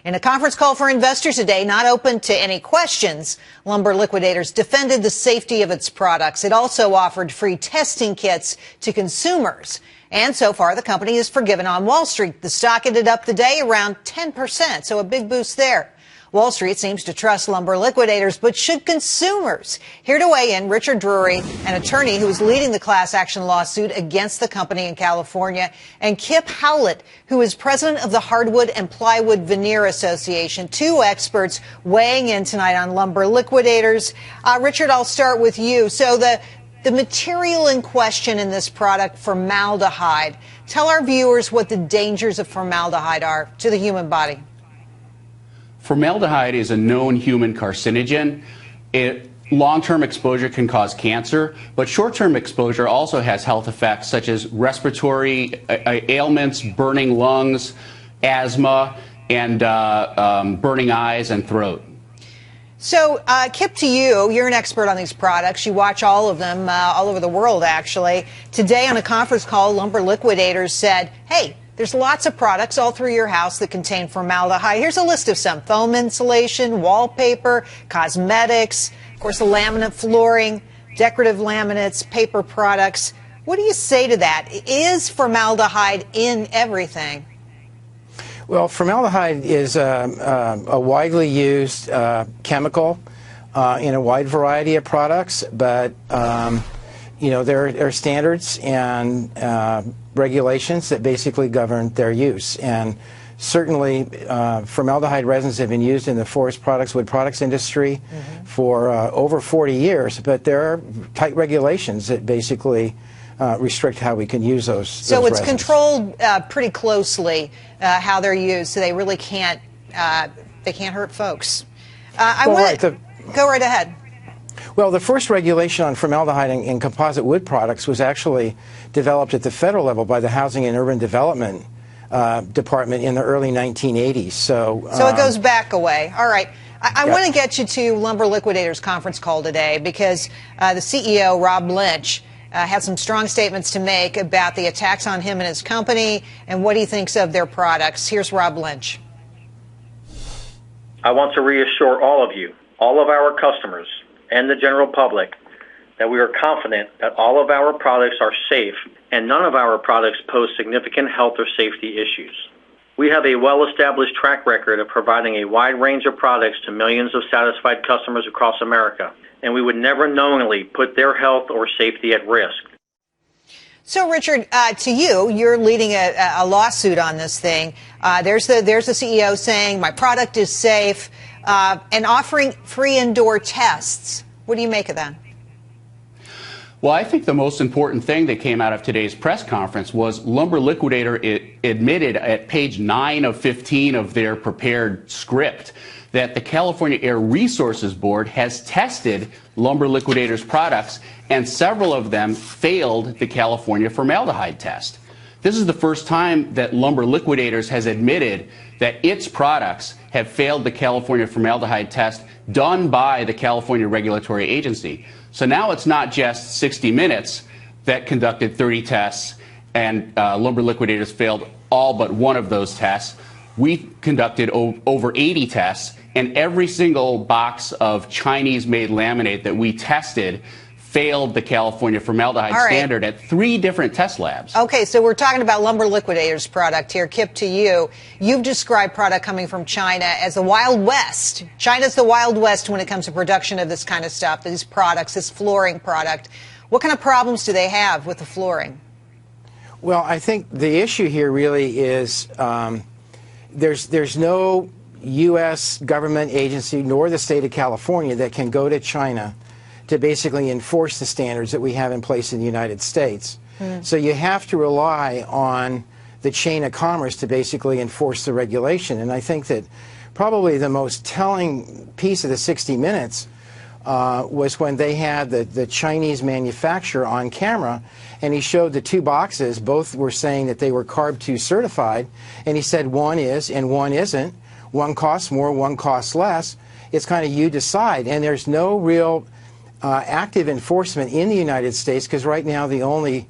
In a conference call for investors today, not open to any questions, Lumber Liquidators defended the safety of its products. It also offered free testing kits to consumers. And so far, the company is forgiven on Wall Street. The stock ended up the day around 10%, so a big boost there. Wall Street seems to trust Lumber Liquidators, but should consumers? Here to weigh in, Richard Drury, an attorney who is leading the class action lawsuit against the company in California, and Kip Howlett, who is president of the Hardwood and Plywood Veneer Association, two experts weighing in tonight on Lumber Liquidators. Richard, I'll start with you. So the material in question in this product, formaldehyde. Tell our viewers what the dangers of formaldehyde are to the human body. Formaldehyde is a known human carcinogen. Long-term exposure can cause cancer, but short-term exposure also has health effects such as respiratory ailments, burning lungs, asthma, and burning eyes and throat. So, Kip, to you, you're an expert on these products. You watch all of them all over the world, actually. Today on a conference call, Lumber Liquidators said, hey, there's lots of products all through your house that contain formaldehyde. Here's a list of some: foam insulation, wallpaper, cosmetics, of course, the laminate flooring, decorative laminates, paper products. What do you say to that? Is formaldehyde in everything? Well, formaldehyde is a widely used chemical in a wide variety of products, but you know, there are standards and regulations that basically govern their use. And certainly formaldehyde resins have been used in the forest products, wood products industry for over 40 years, but there are tight regulations that basically restrict how we can use those. So it's resins controlled pretty closely how they're used, so they really can't they can't hurt folks. Go right ahead. Well, the first regulation on formaldehyde in composite wood products was actually developed at the federal level by the Housing and Urban Development Department in the early 1980s. So it goes back a way. All right. I want to get you to Lumber Liquidators conference call today because the CEO, Rob Lynch, had some strong statements to make about the attacks on him and his company and what he thinks of their products. Here's Rob Lynch. I want to reassure all of you, all of our customers, and the general public that we are confident that all of our products are safe and none of our products pose significant health or safety issues. We have a well-established track record of providing a wide range of products to millions of satisfied customers across America, and we would never knowingly put their health or safety at risk. So, Richard, to you, you're leading a lawsuit on this thing. There's the CEO saying my product is safe and offering free indoor tests. What do you make of that? Well, I think the most important thing that came out of today's press conference was Lumber Liquidator admitted at page 9 of 15 of their prepared script that the California Air Resources Board has tested Lumber Liquidators products, and several of them failed the California formaldehyde test. This is the first time that Lumber Liquidators has admitted that its products have failed the California formaldehyde test done by the California Regulatory Agency. So now it's not just 60 Minutes that conducted 30 tests and Lumber Liquidators failed all but one of those tests. We conducted over 80 tests, and every single box of Chinese-made laminate that we tested failed the California formaldehyde standard at 3 different test labs. Okay, so we're talking about Lumber Liquidators product here. Kip, to you, you've described product coming from China as the Wild West. China's the Wild West when it comes to production of this kind of stuff, these products, this flooring product. What kind of problems do they have with the flooring? Well, I think the issue here really is there's no U.S. government agency nor the state of California that can go to China to basically enforce the standards that we have in place in the United States. So you have to rely on the chain of commerce to basically enforce the regulation. And I think that probably the most telling piece of the 60 Minutes was when they had the Chinese manufacturer on camera, and he showed the 2 boxes. Both were saying that they were Carb 2 certified, and he said one is and one isn't. One costs more, one costs less. It's kind of you decide, and there's no real active enforcement in the United States because right now the only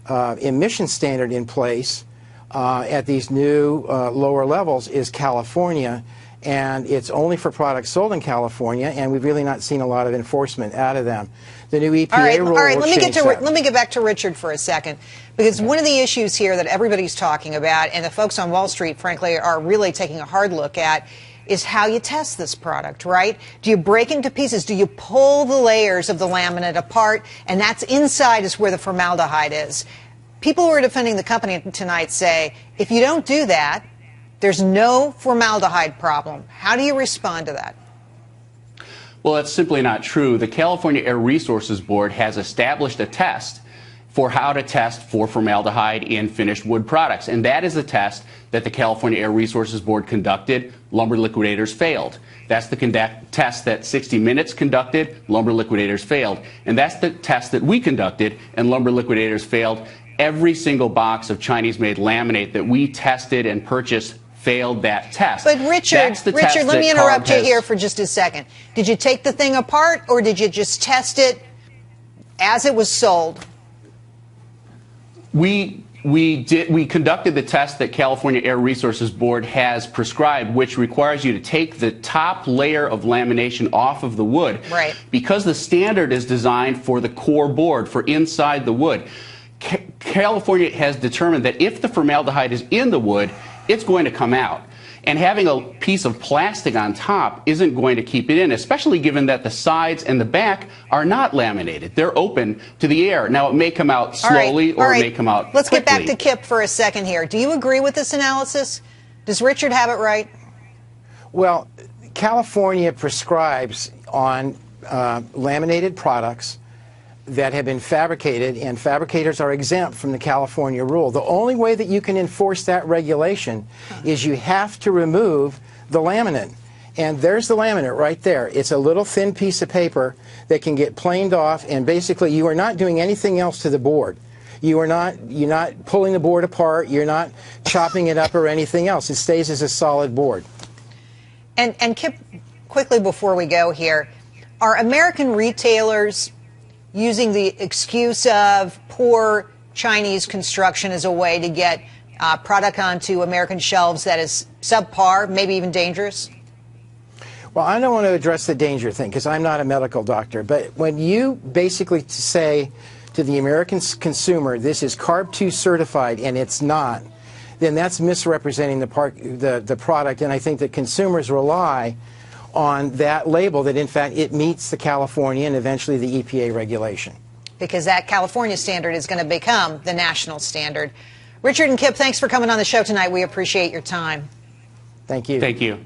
emission standard in place at these new lower levels is California, and it's only for products sold in California, and we've really not seen a lot of enforcement out of them. The new EPA rule will change that. Let me get back to Richard for a second, because one of the issues here that everybody's talking about, and the folks on Wall Street, frankly, are really taking a hard look at, is how you test this product, right? Do you break into pieces? Do you pull the layers of the laminate apart? And that's inside is where the formaldehyde is. People who are defending the company tonight say, if you don't do that, there's no formaldehyde problem. How do you respond to that? Well, that's simply not true. The California Air Resources Board has established a test for how to test for formaldehyde in finished wood products. And that is the test that the California Air Resources Board conducted. Lumber Liquidators failed. That's the test that 60 Minutes conducted. Lumber Liquidators failed. And that's the test that we conducted, and Lumber Liquidators failed. Every single box of Chinese-made laminate that we tested and purchased failed that test. But Richard, let me interrupt you here for just a second. Did you take the thing apart, or did you just test it as it was sold? We conducted the test that California Air Resources Board has prescribed, which requires you to take the top layer of lamination off of the wood. Right. Because the standard is designed for the core board, for inside the wood. California has determined that if the formaldehyde is in the wood, it's going to come out. And having a piece of plastic on top isn't going to keep it in, especially given that the sides and the back are not laminated. They're open to the air. Now, it may come out slowly or it may come out Let's quickly. get back to Kip for a second here. Do you agree with this analysis? Does Richard have it right? Well, California prescribes on laminated products that have been fabricated, and fabricators are exempt from the California rule. The only way that you can enforce that regulation is you have to remove the laminate. And there's the laminate right there. It's a little thin piece of paper that can get planed off, and basically you are not doing anything else to the board. You're not pulling the board apart, you're not chopping it up or anything else. It stays as a solid board. And Kip, quickly before we go here, are American retailers using the excuse of poor Chinese construction as a way to get product onto American shelves that is subpar, maybe even dangerous? Well, I don't want to address the danger thing because I'm not a medical doctor, but when you basically say to the American consumer, this is CARB 2 certified and it's not, then that's misrepresenting the product, and I think that consumers rely on that label that, in fact, it meets the California and eventually the EPA regulation. Because that California standard is going to become the national standard. Richard and Kip, thanks for coming on the show tonight. We appreciate your time. Thank you. Thank you.